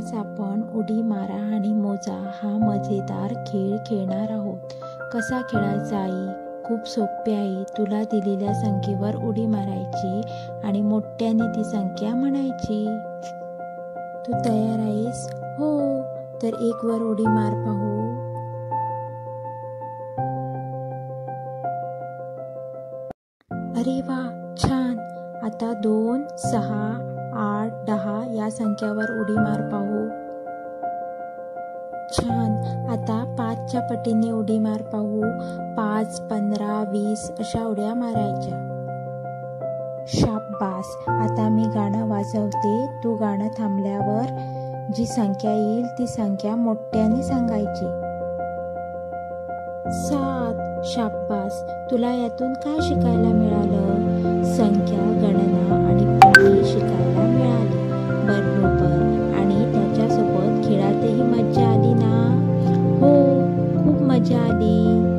आज आपण उडी मारा आणि मोजा हा मजेदार खेळ खेळणार आहोत. कसा खेळायचा आई? खूप सोपे आहे. तुला दिलेल्या संख्येवर उडी मारायची आणि मोठ्याने ती संख्या म्हणायची. तू तयार आहेस? हो. तर 1 वर उडी मार पाहू. अरे वा, छान. आता 2, 6, 8, 10 या संख्यावर उडी मार पाहू. छान. आता 5च्या पटीने उडी मार पाहू. 5, 15, 20 अशा उड्या मारायच्या. शाब्बास. आता मी गाणं वाजवते. तू गाणं थांबल्यावर जी संख्या येईल ती संख्या मोठ्याने सांगायची. 7. शाब्बास. तुला यातून काय शिकायला मिळालं? संख्या, गणना आणि पट्टी शिकायला मिळाली. बरोबर. आणि त्याच्यासोबत खेळातही मज्जा आली ना? हो, खूप मजा आली.